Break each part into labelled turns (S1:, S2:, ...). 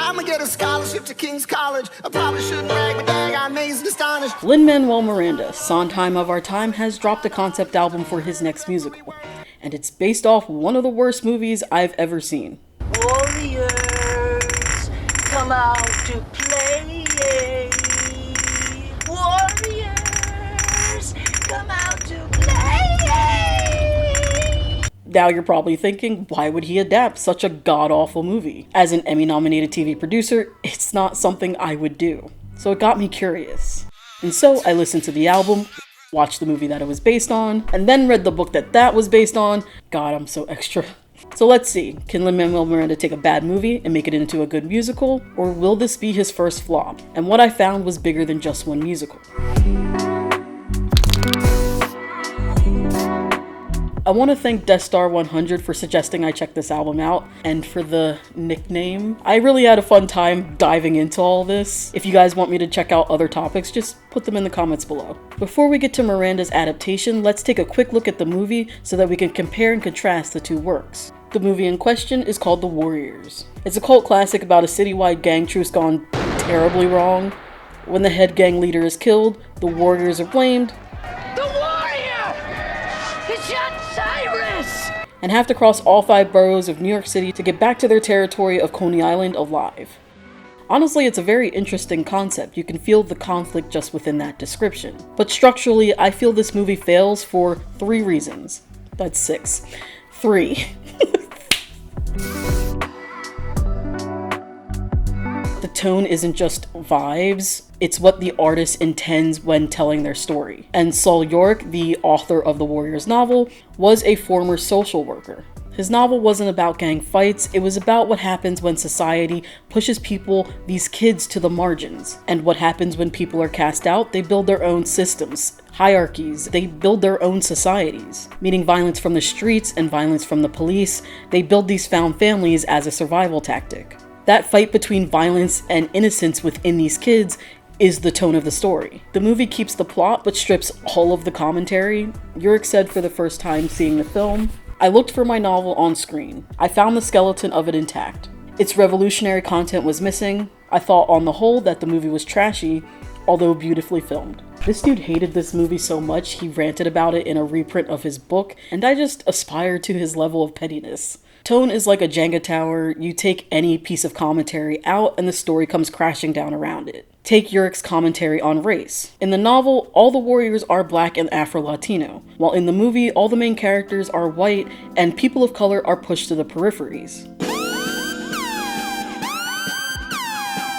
S1: I'ma get a scholarship to King's College. I probably shouldn't brag, but dang, I'm amazed and astonished.
S2: Lin-Manuel Miranda, Sondheim of our time, has dropped a concept album for his next musical, and it's based off one of the worst movies I've ever seen.
S3: Warriors, come out to play. Warriors, come out to play.
S2: Now you're probably thinking, why would he adapt such a god-awful movie? As an Emmy-nominated TV producer, it's not something I would do. So it got me curious. And so I listened to the album, watched the movie that it was based on, and then read the book that was based on. God, I'm so extra. So let's see, can Lin-Manuel Miranda take a bad movie and make it into a good musical? Or will this be his first flop? And what I found was bigger than just one musical. I want to thank Death Star 100 for suggesting I check this album out, and for the nickname. I really had a fun time diving into all this. If you guys want me to check out other topics, just put them in the comments below. Before we get to Miranda's adaptation, let's take a quick look at the movie so that we can compare and contrast the two works. The movie in question is called The Warriors. It's a cult classic about a citywide gang truce gone terribly wrong. When the head gang leader is killed, the warriors are blamed, and have to cross all 5 boroughs of New York City to get back to their territory of Coney Island alive. Honestly, it's a very interesting concept. You can feel the conflict just within that description. But structurally, I feel this movie fails for 3 reasons. That's 6. 3. The tone isn't just vibes, it's what the artist intends when telling their story. And Saul York, the author of the Warriors novel, was a former social worker. His novel wasn't about gang fights, it was about what happens when society pushes people, these kids, to the margins. And what happens when people are cast out, they build their own systems, hierarchies, they build their own societies. Meaning violence from the streets and violence from the police, they build these found families as a survival tactic. That fight between violence and innocence within these kids is the tone of the story. The movie keeps the plot but strips all of the commentary. Yurik said for the first time seeing the film, "I looked for my novel on screen. I found the skeleton of it intact. Its revolutionary content was missing. I thought on the whole that the movie was trashy, although beautifully filmed." This dude hated this movie so much he ranted about it in a reprint of his book, and I just aspire to his level of pettiness. Tone is like a Jenga tower. You take any piece of commentary out and the story comes crashing down around it. Take Yurik's commentary on race. In the novel, all the warriors are black and Afro-Latino, while in the movie, all the main characters are white and people of color are pushed to the peripheries.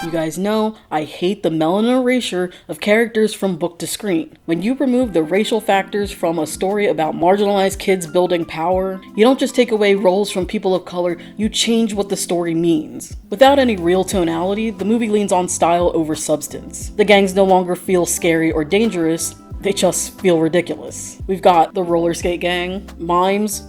S2: You guys know, I hate the melanin erasure of characters from book to screen. When you remove the racial factors from a story about marginalized kids building power, you don't just take away roles from people of color, you change what the story means. Without any real tonality, the movie leans on style over substance. The gangs no longer feel scary or dangerous, they just feel ridiculous. We've got the roller skate gang, mimes,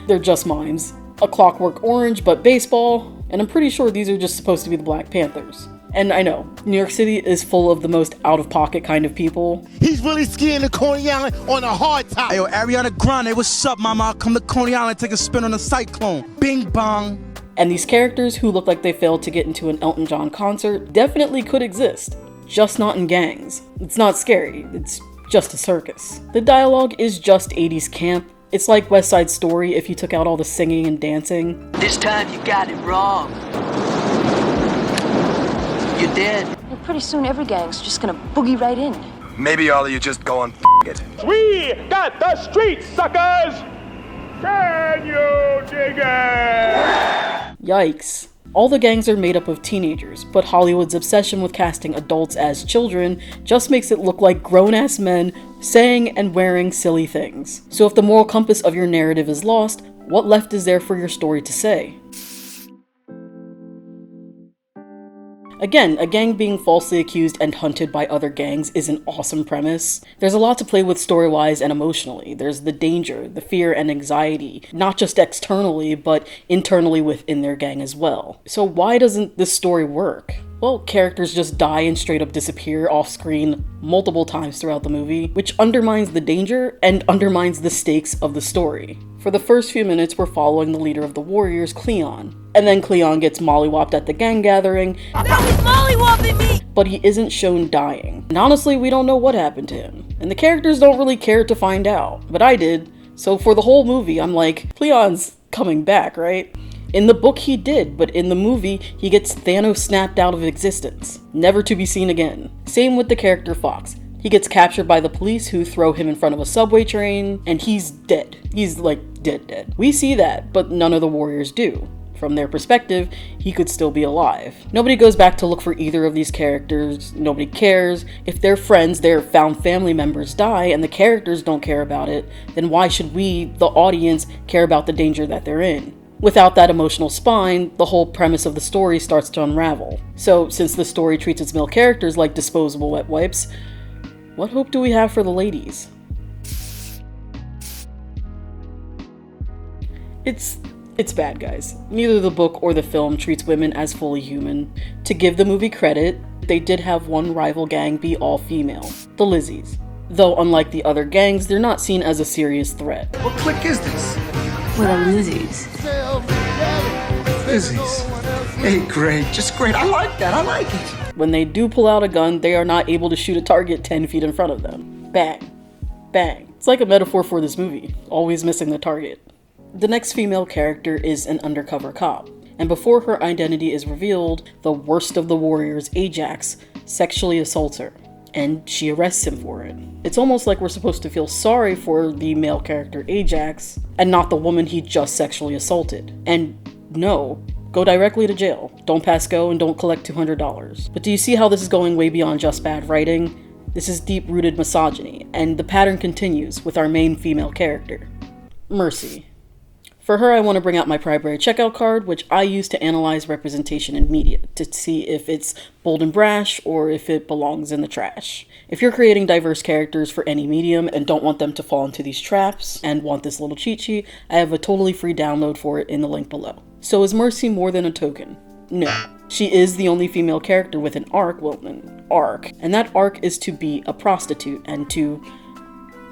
S2: they're just mimes. A Clockwork Orange but baseball, and I'm pretty sure these are just supposed to be the Black Panthers. And I know, New York City is full of the most out-of-pocket kind of people.
S4: He's really skiing to Coney Island on a hard top.
S5: Hey, yo, Ariana Grande, what's up, mama? I'll come to Coney Island, take a spin on a cyclone. Bing bong.
S2: And these characters who look like they failed to get into an Elton John concert definitely could exist, just not in gangs. It's not scary, it's just a circus. The dialogue is just 80s camp. It's like West Side Story if you took out all the singing and dancing.
S3: This time you got it wrong. You did.
S6: And pretty soon every gang's just gonna boogie right in.
S7: Maybe all of you just go on it.
S8: We got the streets, suckers! Can you dig it?
S2: Yikes. All the gangs are made up of teenagers, but Hollywood's obsession with casting adults as children just makes it look like grown-ass men saying and wearing silly things. So if the moral compass of your narrative is lost, what left is there for your story to say? Again, a gang being falsely accused and hunted by other gangs is an awesome premise. There's a lot to play with story-wise and emotionally. There's the danger, the fear and anxiety, not just externally, but internally within their gang as well. So why doesn't this story work? Well, characters just die and straight up disappear off screen multiple times throughout the movie, which undermines the danger and undermines the stakes of the story. For the first few minutes, we're following the leader of the Warriors, Cleon. And then Cleon gets mollywopped at the gang gathering.
S3: That was mollywopping me!
S2: But he isn't shown dying. And honestly, we don't know what happened to him. And the characters don't really care to find out. But I did. So for the whole movie, I'm like, Cleon's coming back, right? In the book he did, but in the movie, he gets Thanos snapped out of existence, never to be seen again. Same with the character Fox. He gets captured by the police who throw him in front of a subway train, and he's dead. He's like dead. We see that, but none of the Warriors do. From their perspective, he could still be alive. Nobody goes back to look for either of these characters. Nobody cares. If their friends, their found family members die and the characters don't care about it, then why should we, the audience, care about the danger that they're in? Without that emotional spine, the whole premise of the story starts to unravel. So, since the story treats its male characters like disposable wet wipes, what hope do we have for the ladies? It's bad, guys. Neither the book or the film treats women as fully human. To give the movie credit, they did have one rival gang be all female, the Lizzies. Though unlike the other gangs, they're not seen as a serious threat.
S7: What clique is this?
S6: We're the Lizzies.
S7: Lizzies. Hey, great. Just great. I like that. I like it.
S2: When they do pull out a gun, they are not able to shoot a target 10 feet in front of them. Bang. Bang. It's like a metaphor for this movie, always missing the target. The next female character is an undercover cop, and before her identity is revealed, the worst of the Warriors, Ajax, sexually assaults her, and she arrests him for it. It's almost like we're supposed to feel sorry for the male character Ajax, and not the woman he just sexually assaulted. And no, go directly to jail. Don't pass go and don't collect $200. But do you see how this is going way beyond just bad writing? This is deep-rooted misogyny, and the pattern continues with our main female character, Mercy. For her, I want to bring out my primary checkout card, which I use to analyze representation in media, to see if it's bold and brash or if it belongs in the trash. If you're creating diverse characters for any medium and don't want them to fall into these traps and want this little cheat sheet, I have a totally free download for it in the link below. So is Mercy more than a token? No. She is the only female character with an arc, and that arc is to be a prostitute and to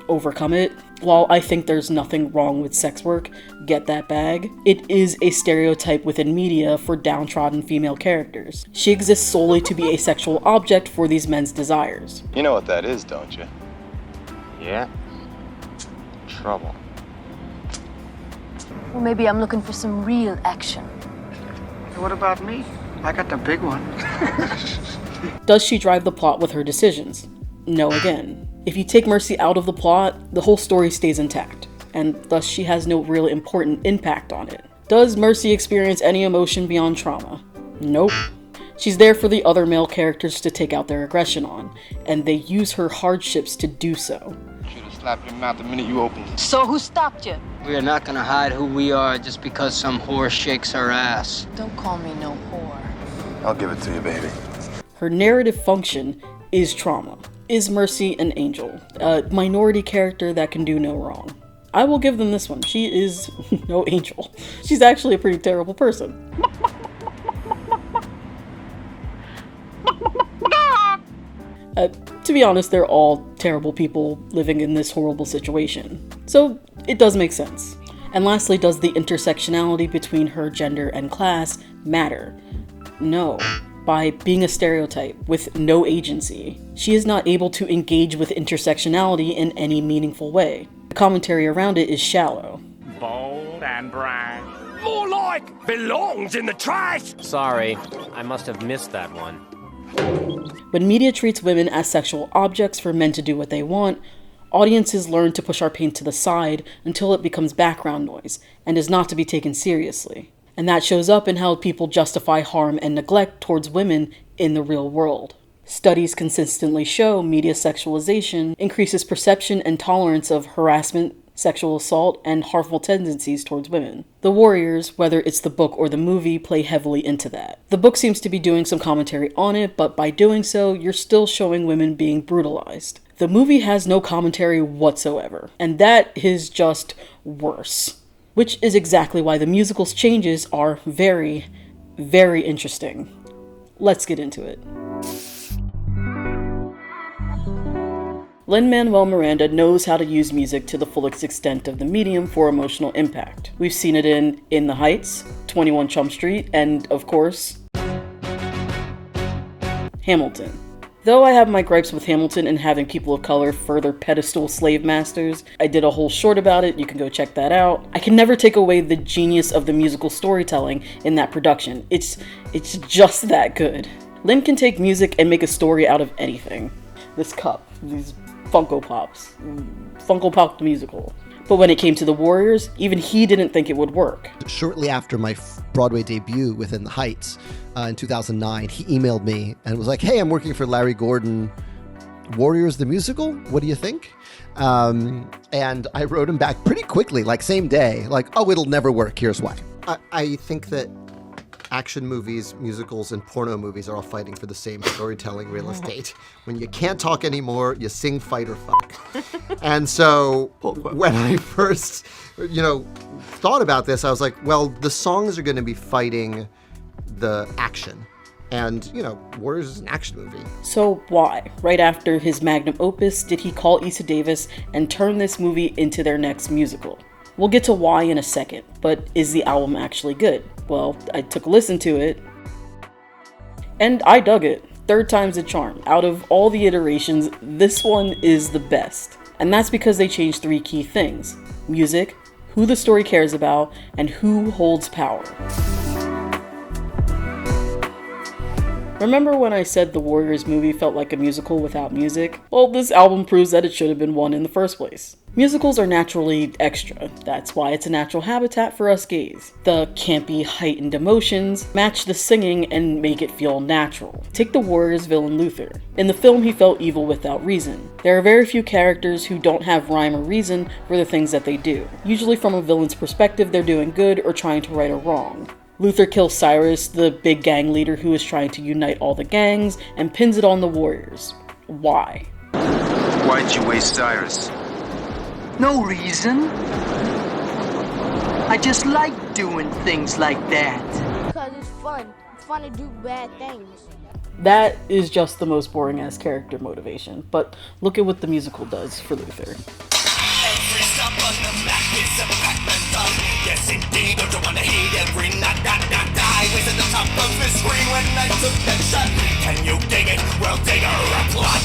S2: overcome it. While I think there's nothing wrong with sex work, get that bag, it is a stereotype within media for downtrodden female characters. She exists solely to be a sexual object for these men's desires.
S9: You know what that is, don't you?
S10: Yeah. Trouble.
S6: Well, maybe I'm looking for some real action.
S7: What about me? I got the big one.
S2: Does she drive the plot with her decisions? No again. If you take Mercy out of the plot, the whole story stays intact, and thus she has no real important impact on it. Does Mercy experience any emotion beyond trauma? Nope. She's there for the other male characters to take out their aggression on, and they use her hardships to do so.
S10: Should have slapped your mouth the minute you opened it.
S6: So who stopped you?
S11: We are not gonna hide who we are just because some whore shakes her ass.
S6: Don't call me no whore.
S7: I'll give it to you, baby.
S2: Her narrative function is trauma. Is Mercy an angel? A minority character that can do no wrong? I will give them this one. She is no angel. She's actually a pretty terrible person. To be honest, they're all terrible people living in this horrible situation. So it does make sense. And lastly, does the intersectionality between her gender and class matter? No. By being a stereotype with no agency, she is not able to engage with intersectionality in any meaningful way. The commentary around it is shallow.
S8: Bold and brash.
S12: More like belongs in the trash.
S13: Sorry, I must have missed that one.
S2: When media treats women as sexual objects for men to do what they want, audiences learn to push our pain to the side until it becomes background noise and is not to be taken seriously. And that shows up in how people justify harm and neglect towards women in the real world. Studies consistently show media sexualization increases perception and tolerance of harassment, sexual assault, and harmful tendencies towards women. The Warriors, whether it's the book or the movie, play heavily into that. The book seems to be doing some commentary on it, but by doing so, you're still showing women being brutalized. The movie has no commentary whatsoever, and that is just worse. Which is exactly why the musical's changes are very, very interesting. Let's get into it. Lin-Manuel Miranda knows how to use music to the fullest extent of the medium for emotional impact. We've seen it in the Heights, 21 Jump Street, and, of course, Hamilton. Though I have my gripes with Hamilton and having people of color further pedestal slave masters, I did a whole short about it, you can go check that out. I can never take away the genius of the musical storytelling in that production. It's just that good. Lin can take music and make a story out of anything. This cup, these Funko Pops, Funko Pop the musical. But when it came to the Warriors, even he didn't think it would work.
S9: Shortly after my Broadway debut within the Heights in 2009, he emailed me and was like, hey, I'm working for Larry Gordon, Warriors the musical, what do you think? And I wrote him back pretty quickly, like same day, like, oh, it'll never work, here's why. I think that action movies, musicals, and porno movies are all fighting for the same storytelling real estate. When you can't talk anymore, you sing, fight, or fuck. And so when I first, thought about this, I was like, well, the songs are going to be fighting the action. And, Warriors is an action movie.
S2: So why, right after his magnum opus, did he call Issa Davis and turn this movie into their next musical? We'll get to why in a second, but is the album actually good? Well, I took a listen to it, and I dug it. Third time's the charm. Out of all the iterations, this one is the best. And that's because they changed 3 key things: music, who the story cares about, and who holds power. Remember when I said the Warriors movie felt like a musical without music? Well, this album proves that it should have been one in the first place. Musicals are naturally extra. That's why it's a natural habitat for us gays. The campy, heightened emotions match the singing and make it feel natural. Take the Warriors villain Luther. In the film, he felt evil without reason. There are very few characters who don't have rhyme or reason for the things that they do. Usually from a villain's perspective, they're doing good or trying to right a wrong. Luther kills Cyrus, the big gang leader who is trying to unite all the gangs, and pins it on the Warriors. Why?
S14: Why'd you waste Cyrus?
S15: No reason. I just like doing things like that.
S3: Because it's fun. It's fun to do bad things.
S2: That is just the most boring ass character motivation, but look at what the musical does for Luther.
S12: Every stop on the map is a Pac-Man song. Yes, indeed, don't you want to hate every night, I was at the top of the screen when I took that shot. Can you dig it? Well, dig a rock lot.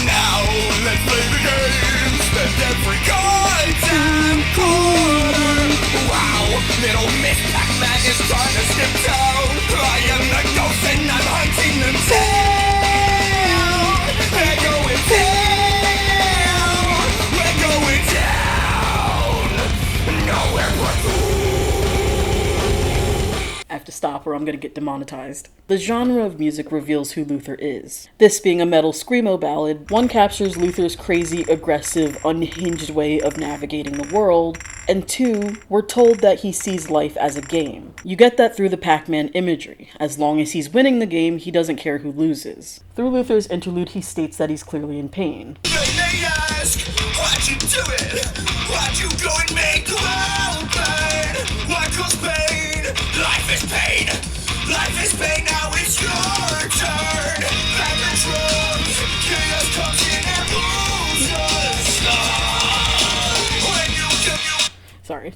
S12: Now, let's play the game. Spend every goddamn quarter. Wow, little Miss Pac-Man is trying to skip town. I am the ghost and I'm hunting them down. They're going down. We're going down. Nowhere but
S2: I have to stop or I'm gonna get demonetized. The genre of music reveals who Luther is. This being a metal screamo ballad, one captures Luther's crazy, aggressive, unhinged way of navigating the world, and 2, we're told that he sees life as a game. You get that through the Pac-Man imagery. As long as he's winning the game, he doesn't care who loses. Through Luther's interlude, he states that he's clearly in pain.
S12: they may ask, why'd you do it? Why'd you go and make the world burn? Why cause pain? Life is pain. Life is pain, now it's your turn. Back the drums, chaos comes in and moves us. When you
S2: Sorry.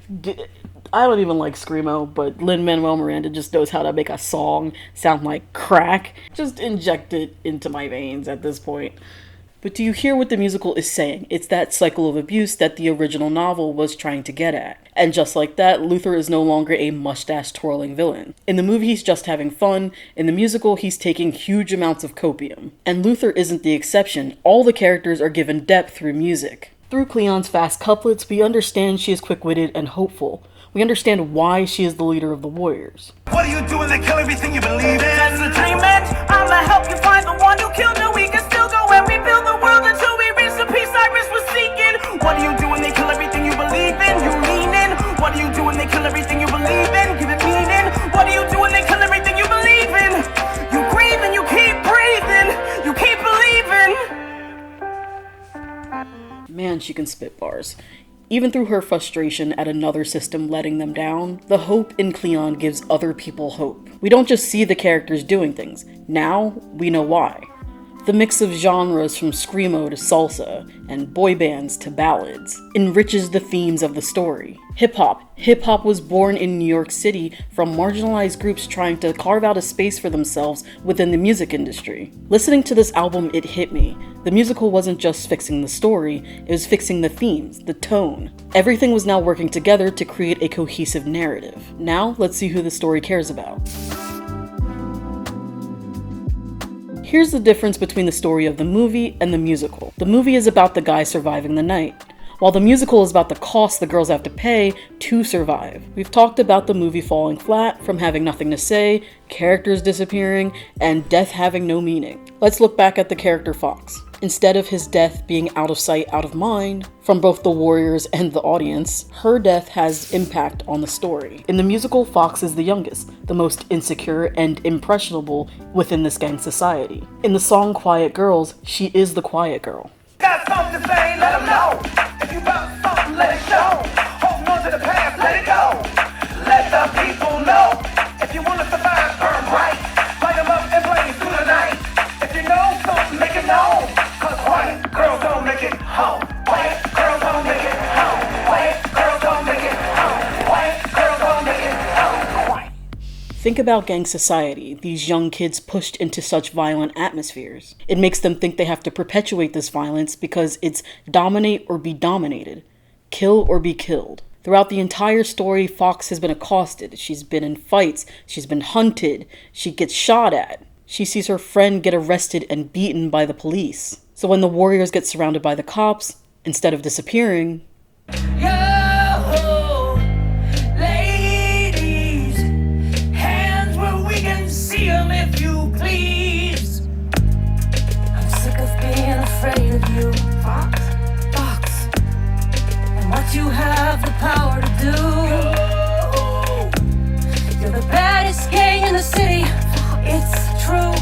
S2: I don't even like screamo, but Lin-Manuel Miranda just knows how to make a song sound like crack. Just inject it into my veins at this point. But do you hear what the musical is saying? It's that cycle of abuse that the original novel was trying to get at. And just like that, Luther is no longer a mustache-twirling villain. In the movie, he's just having fun. In the musical, he's taking huge amounts of copium. And Luther isn't the exception. All the characters are given depth through music. Through Cleon's fast couplets, we understand she is quick-witted and hopeful. We understand why she is the leader of the Warriors.
S12: What are you doing? They kill everything you believe in. That's the dream, man. I'ma help you find the one who killed you. We can still go and rebuild the world until we reach the peace Cyrus was seeking. What are you doing? They kill everything you believe in. You lean in. What are you doing? They kill everything you believe in. Give it meaning. What are you doing? They kill everything you believe in. You grieve and you keep breathing. You keep believing.
S2: Man, she can spit bars. Even through her frustration at another system letting them down, the hope in Cleon gives other people hope. We don't just see the characters doing things, now we know why. The mix of genres from screamo to salsa, and boy bands to ballads, enriches the themes of the story. Hip-hop. Hip-hop was born in New York City from marginalized groups trying to carve out a space for themselves within the music industry. Listening to this album, it hit me. The musical wasn't just fixing the story, it was fixing the themes, the tone. Everything was now working together to create a cohesive narrative. Now, let's see who the story cares about. Here's the difference between the story of the movie and the musical. The movie is about the guy surviving the night, while the musical is about the cost the girls have to pay to survive. We've talked about the movie falling flat from having nothing to say, characters disappearing, and death having no meaning. Let's look back at the character Fox. Instead of his death being out of sight, out of mind, from both the warriors and the audience, her death has impact on the story. In the musical, Fox is the youngest, the most insecure and impressionable within this gang society. In the song Quiet Girls, she is the quiet girl.
S12: Got something to say, let them know. If you about something, let it show. Holding on to the past, let it go. Let the people know. If you want to survive, burn bright. Light them up and blaze through the night. If you know something, make it known. Cause quiet girls don't make it home. Quiet girls don't make it home. Quiet girls don't make it home. Quiet girls don't make it home. Quiet.
S2: Think about gang society, these young kids pushed into such violent atmospheres. It makes them think they have to perpetuate this violence because it's dominate or be dominated, kill or be killed. Throughout the entire story, Fox has been accosted, she's been in fights, she's been hunted, she gets shot at. She sees her friend get arrested and beaten by the police. So when the warriors get surrounded by the cops, instead of disappearing,
S12: Yo, ladies, hands where we can see them if you please. I'm sick of being afraid of you, Fox, Fox, and what you have the power to do. You're the baddest gang in the city, it's true.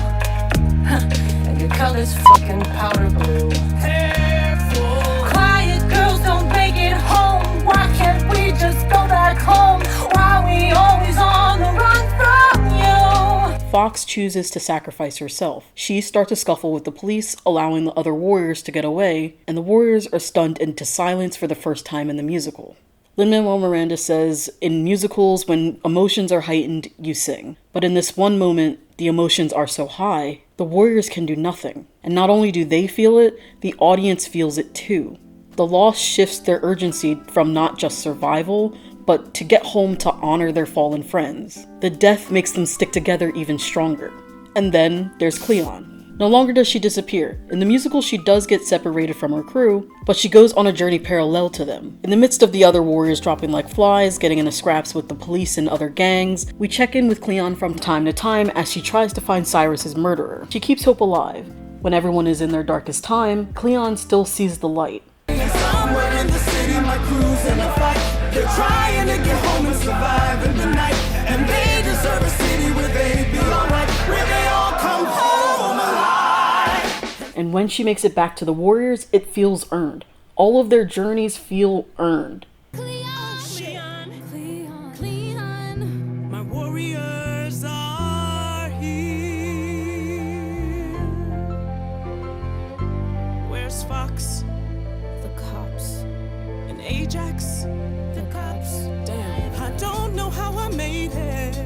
S12: And your color's fucking powder blue. Careful. Quiet girls don't make it home. Why can't we just go back home? Why we always on the run from you?
S2: Fox chooses to sacrifice herself. She starts a scuffle with the police, allowing the other warriors to get away, and the warriors are stunned into silence for the first time in the musical. Lin-Manuel Miranda says, in musicals, when emotions are heightened, you sing. But in this one moment, the emotions are so high, the warriors can do nothing. And not only do they feel it, the audience feels it too. The loss shifts their urgency from not just survival, but to get home to honor their fallen friends. The death makes them stick together even stronger. And then there's Cleon. No longer does she disappear. In the musical, she does get separated from her crew, but she goes on a journey parallel to them. In the midst of the other warriors dropping like flies, getting into scraps with the police and other gangs, we check in with Cleon from time to time as she tries to find Cyrus's murderer. She keeps hope alive. When everyone is in their darkest time, Cleon still sees the light.
S12: Somewhere in the city, my crew's in a fight. They're trying to get home and survive in the night. And they deserve a city where they be alright, where they all come home alive.
S2: And when she makes it back to the warriors, it feels earned. All of their journeys feel earned.
S12: My warriors are here. Where's Fox? The cops. And Ajax? The cops. Damn. I don't know how I made it.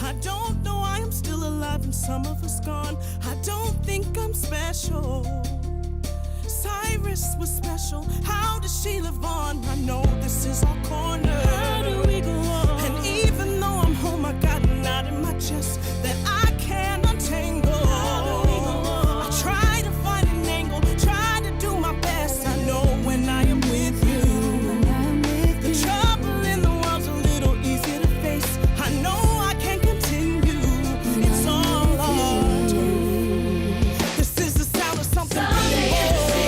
S12: I don't know I am still alive and some of us gone. I don't think I'm special. Cyrus was special. How does she live on? I know this is our corner. How do we go on? And even though I'm home, I got a knot in my chest that I can't untangle. How do we go on? I try to find an angle, try to do my best. I know when I am with you, the trouble in the world's a little easier to face. I know I can't continue. It's all hard. This is the sound of something beautiful.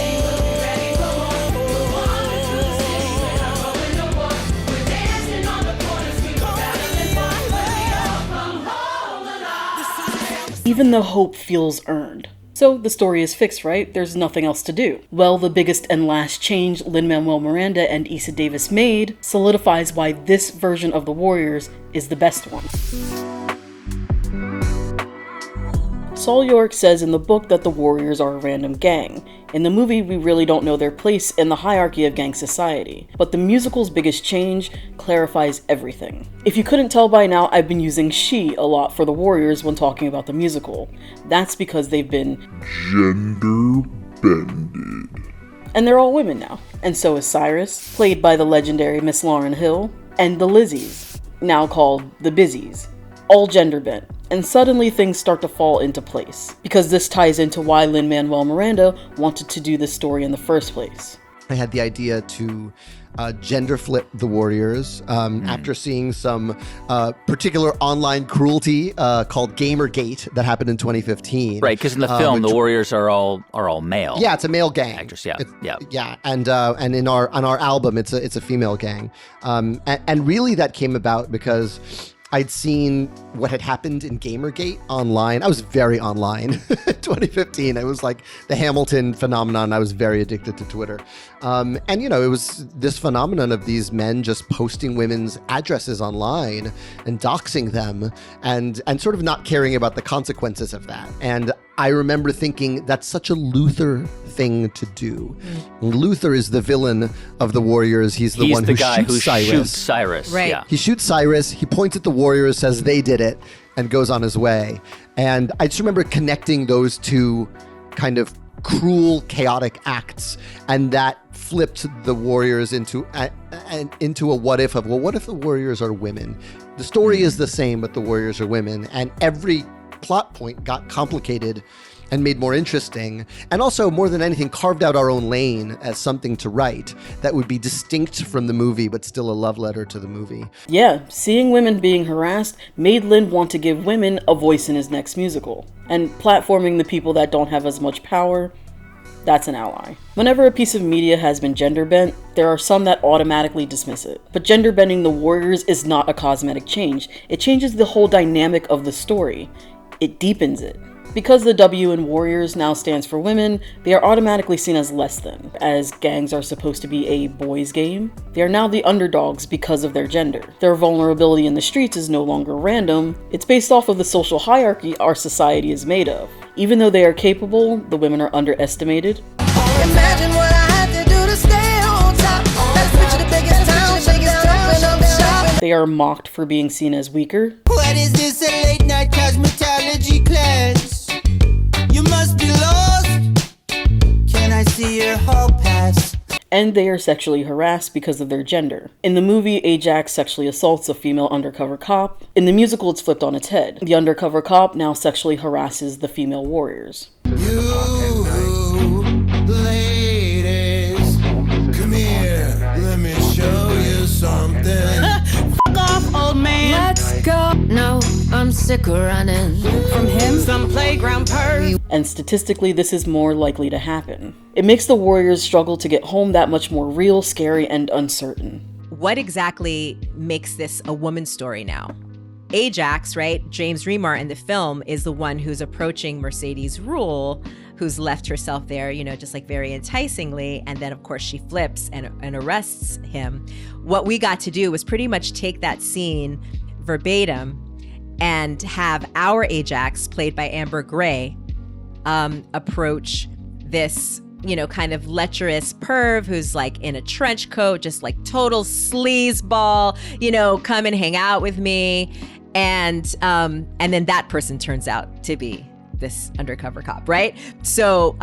S2: Even the hope feels earned. So the story is fixed, right? There's nothing else to do. Well, the biggest and last change Lin-Manuel Miranda and Issa Davis made solidifies why this version of the Warriors is the best one. Sol York says in the book that the Warriors are a random gang. In the movie, we really don't know their place in the hierarchy of gang society, but the musical's biggest change clarifies everything. If you couldn't tell by now, I've been using she a lot for the Warriors when talking about the musical. That's because they've been genderbended. And they're all women now. And so is Cyrus, played by the legendary Miss Lauryn Hill, and the Lizzies, now called the Bizzies, all gender bent. And suddenly things start to fall into place, because this ties into why Lin-Manuel Miranda wanted to do this story in the first place.
S9: I had the idea to gender flip the Warriors after seeing some particular online cruelty called Gamergate that happened in 2015.
S16: Right, because in the film the Warriors are all male.
S9: Yeah, it's a male gang.
S16: Actors, yeah,
S9: yeah, and on our album it's a female gang, and really that came about because I'd seen what had happened in Gamergate online. I was very online in 2015. It was like the Hamilton phenomenon. I was very addicted to Twitter. And, you know, it was this phenomenon of these men just posting women's addresses online and doxing them and sort of not caring about the consequences of that. And I remember thinking that's such a Luther thing to do. Luther is the villain of the Warriors. He's the one who shoots Cyrus.
S16: Right. Yeah.
S9: He shoots Cyrus. He points at the Warriors, says they did it, and goes on his way. And I just remember connecting those two kind of cruel, chaotic acts, and that flipped the Warriors into a what if of, well, what if the Warriors are women? The story is the same, but the Warriors are women, and every plot point got complicated and made more interesting, and also, more than anything, carved out our own lane as something to write that would be distinct from the movie, but still a love letter to the movie.
S2: Yeah, seeing women being harassed made Lin want to give women a voice in his next musical. And platforming the people that don't have as much power, that's an ally. Whenever a piece of media has been gender bent, there are some that automatically dismiss it. But gender bending the Warriors is not a cosmetic change. It changes the whole dynamic of the story. It deepens it. Because the W in Warriors now stands for women, they are automatically seen as less than. As gangs are supposed to be a boys' game, they are now the underdogs because of their gender. Their vulnerability in the streets is no longer random, it's based off of the social hierarchy our society is made of. Even though they are capable, the women are underestimated.
S12: Imagine what I had to do to stay on top. Let's switch to the biggest town, shake it down, open up shop.
S2: They are mocked for being seen as weaker.
S12: What is this, a late night cosmetology class? You must be lost. Can I see your hall pass?
S2: And they are sexually harassed because of their gender. In the movie, Ajax sexually assaults a female undercover cop. In the musical, it's flipped on its head. The undercover cop now sexually harasses the female warriors.
S12: You ladies, come here. Let me show you something.
S17: Fuck off, old man. Let's go. No, I'm sick of running from him. Some playground purse.
S2: And statistically, this is more likely to happen. It makes the Warriors struggle to get home that much more real, scary, and uncertain.
S18: What exactly makes this a woman's story now? Ajax, right? James Remar in the film is the one who's approaching Mercedes Rule, who's left herself there, you know, just like very enticingly. And then, of course, she flips and arrests him. What we got to do was pretty much take that scene verbatim and have our Ajax, played by Amber Gray, approach this, you know, kind of lecherous perv who's like in a trench coat, just like total sleazeball, you know, come and hang out with me. And then that person turns out to be this undercover cop, right? So,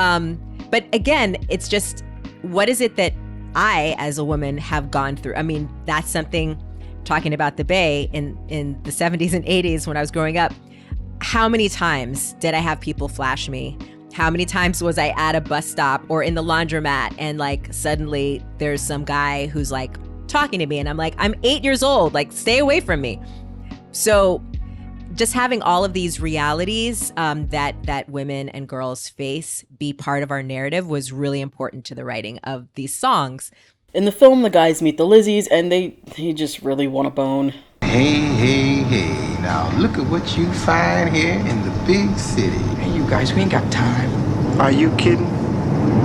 S18: but again, it's just, what is it that I, as a woman, have gone through? I mean, that's something, talking about the Bay in the 70s and 80s when I was growing up, how many times did I have people flash me? How many times was I at a bus stop or in the laundromat and like suddenly there's some guy who's like talking to me and I'm like, I'm 8 years old, like stay away from me. So just having all of these realities that women and girls face be part of our narrative was really important to the writing of these songs.
S2: In the film, the guys meet the Lizzies and they just really want a bone.
S7: Hey, now look at what you find here in the big city.
S10: Hey, you guys, we ain't got time.
S7: Are you kidding?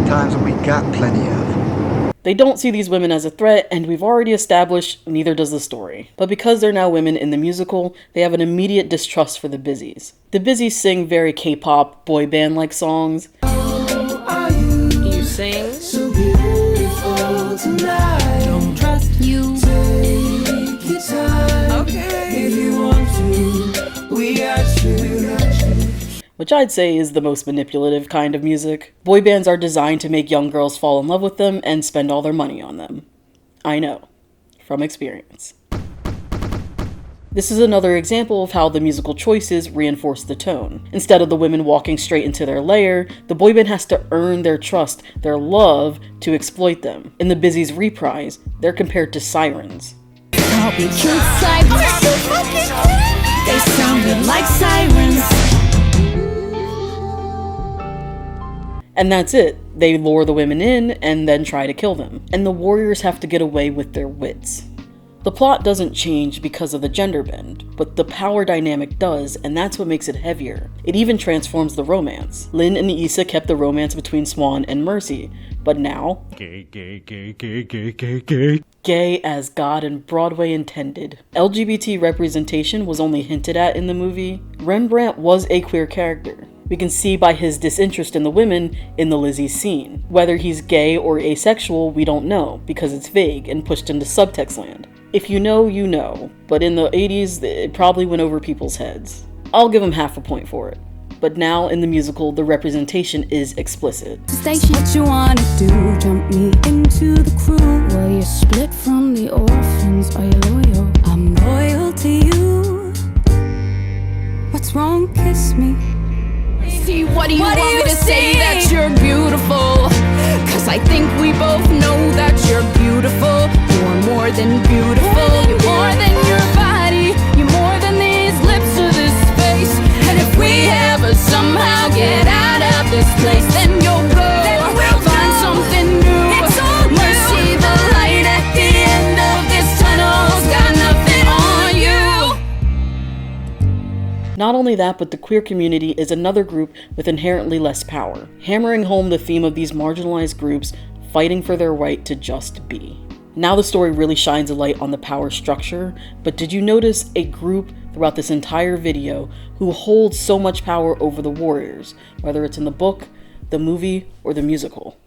S7: Times we got plenty of.
S2: They don't see these women as a threat, and we've already established neither does the story. But because they're now women in the musical, they have an immediate distrust for the Busies. The Busies sing very K-pop, boy band-like songs.
S17: You sing so beautiful tonight. Don't trust you. Take your time. Okay. If you want to, we got you.
S2: Which I'd say is the most manipulative kind of music. Boy bands are designed to make young girls fall in love with them and spend all their money on them. I know, from experience. This is another example of how the musical choices reinforce the tone. Instead of the women walking straight into their lair, the boy band has to earn their trust, their love, to exploit them. In the Busies reprise, they're compared to sirens.
S17: I'll be true sirens. They sounded like sirens.
S2: And that's it. They lure the women in and then try to kill them. And the warriors have to get away with their wits. The plot doesn't change because of the gender bend, but the power dynamic does, and that's what makes it heavier. It even transforms the romance. Lin and Issa kept the romance between Swan and Mercy, but now... Gay as God and Broadway intended. LGBT representation was only hinted at in the movie. Rembrandt was a queer character. We can see by his disinterest in the women in the Lizzie scene. Whether he's gay or asexual, we don't know, because it's vague and pushed into subtext land. If you know, you know, but in the 80s, it probably went over people's heads. I'll give him half a point for it. But now, in the musical, the representation is explicit.
S17: What you wanna do, jump me into the crew. Will you split from the orphans, are you loyal? I'm loyal to you. What's wrong, kiss me. See, what do you want me to say that you're beautiful? Cause I think we both know that you're beautiful. You're more than beautiful. You're more than your body. You're more than these lips or this face. And if we ever somehow get out of this place, then you'll go. We'll find something new. Mercy, the light at the end of this tunnel's got nothing on you.
S2: Not only that, but the queer community is another group with inherently less power, hammering home the theme of these marginalized groups fighting for their right to just be. Now the story really shines a light on the power structure, but did you notice a group throughout this entire video who holds so much power over the warriors, whether it's in the book, the movie, or the musical?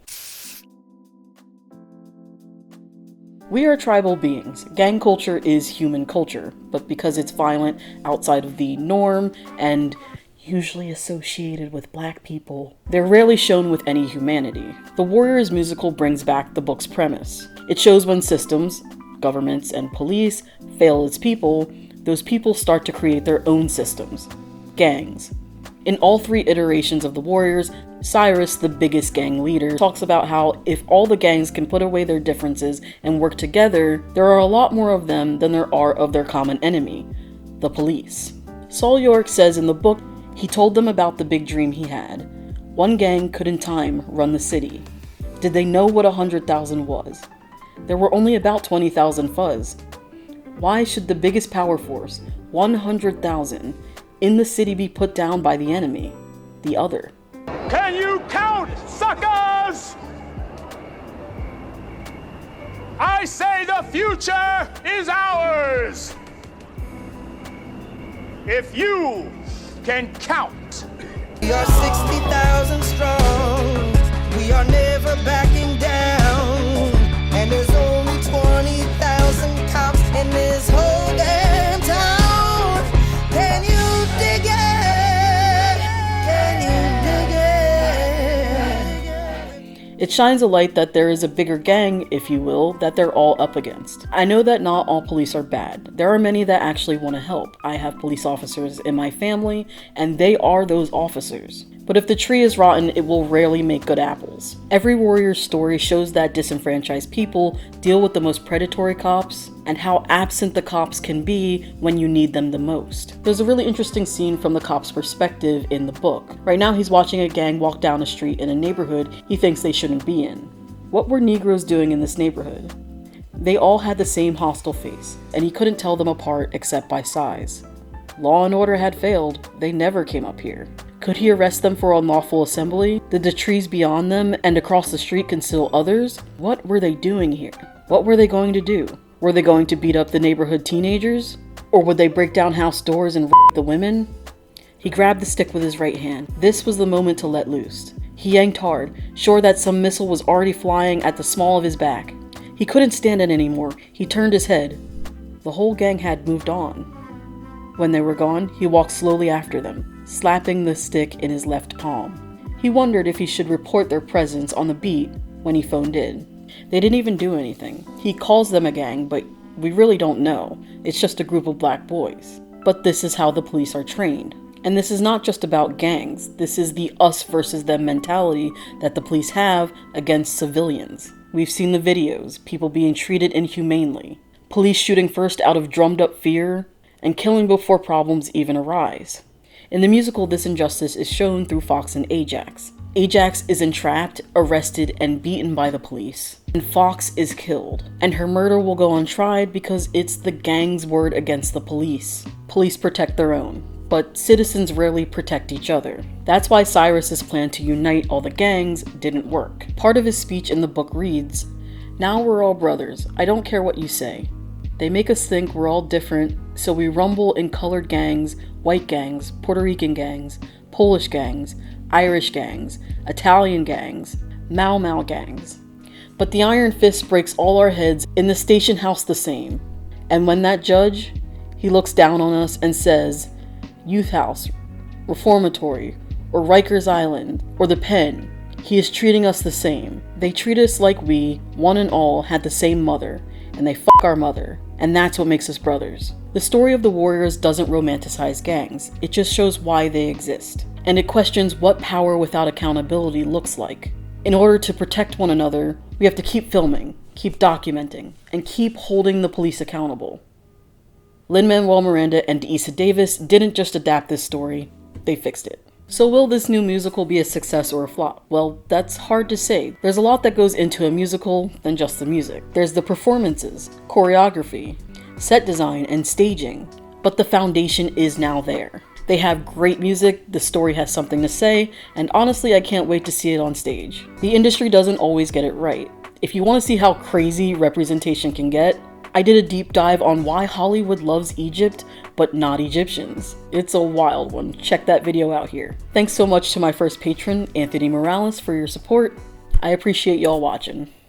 S2: We are tribal beings. Gang culture is human culture, but because it's violent, outside of the norm, and usually associated with black people, they're rarely shown with any humanity. The Warriors musical brings back the book's premise. It shows when systems, governments, and police fail its people, those people start to create their own systems, gangs. In all three iterations of the Warriors, Cyrus, the biggest gang leader, talks about how if all the gangs can put away their differences and work together, there are a lot more of them than there are of their common enemy, the police. Saul York says in the book, he told them about the big dream he had. One gang could in time run the city. Did they know what 100,000 was? There were only about 20,000 fuzz. Why should the biggest power force, 100,000, in the city be put down by the enemy, the other?
S8: Can you count, suckers? I say the future is ours. If you can count.
S1: We are 60,000 strong. We are never backing down. And there's only 20,000 cops in this whole damn town. Can you dig it? Can you dig it?
S2: It shines a light that there is a bigger gang, if you will, that they're all up against. I know that not all police are bad. There are many that actually want to help. I have police officers in my family, and they are those officers. But if the tree is rotten, it will rarely make good apples. Every warrior's story shows that disenfranchised people deal with the most predatory cops, and how absent the cops can be when you need them the most. There's a really interesting scene from the cop's perspective in the book. Right now he's watching a gang walk down a street in a neighborhood he thinks they shouldn't be in. What were Negroes doing in this neighborhood? They all had the same hostile face, and he couldn't tell them apart except by size. Law and order had failed, they never came up here. Could he arrest them for unlawful assembly? Did the trees beyond them and across the street conceal others? What were they doing here? What were they going to do? Were they going to beat up the neighborhood teenagers? Or would they break down house doors and rape the women? He grabbed the stick with his right hand. This was the moment to let loose. He yanked hard, sure that some missile was already flying at the small of his back. He couldn't stand it anymore. He turned his head. The whole gang had moved on. When they were gone, he walked slowly after them, slapping the stick in his left palm. He wondered if he should report their presence on the beat when he phoned in. They didn't even do anything. He calls them a gang, but we really don't know. It's just a group of black boys. But this is how the police are trained. And this is not just about gangs. This is the us versus them mentality that the police have against civilians. We've seen the videos, people being treated inhumanely, police shooting first out of drummed up fear, and killing before problems even arise. In the musical, this injustice is shown through Fox and Ajax. Ajax is entrapped, arrested, and beaten by the police, and Fox is killed. And her murder will go untried because it's the gang's word against the police. Police protect their own, but citizens rarely protect each other. That's why Cyrus's plan to unite all the gangs didn't work. Part of his speech in the book reads, "Now we're all brothers. I don't care what you say. They make us think we're all different, so we rumble in colored gangs, white gangs, Puerto Rican gangs, Polish gangs, Irish gangs, Italian gangs, Mau Mau gangs. But the iron fist breaks all our heads in the station house the same. And when that judge, he looks down on us and says, Youth House, Reformatory, or Rikers Island, or the Pen, he is treating us the same. They treat us like we, one and all, had the same mother, and they fuck our mother. And that's what makes us brothers." The story of the Warriors doesn't romanticize gangs, it just shows why they exist. And it questions what power without accountability looks like. In order to protect one another, we have to keep filming, keep documenting, and keep holding the police accountable. Lin-Manuel Miranda and Issa Davis didn't just adapt this story, they fixed it. So will this new musical be a success or a flop? Well, that's hard to say. There's a lot that goes into a musical than just the music. There's the performances, choreography, set design, and staging. But the foundation is now there. They have great music, the story has something to say, and honestly, I can't wait to see it on stage. The industry doesn't always get it right. If you want to see how crazy representation can get, I did a deep dive on why Hollywood loves Egypt, but not Egyptians. It's a wild one. Check that video out here. Thanks so much to my first patron, Anthony Morales, for your support. I appreciate y'all watching.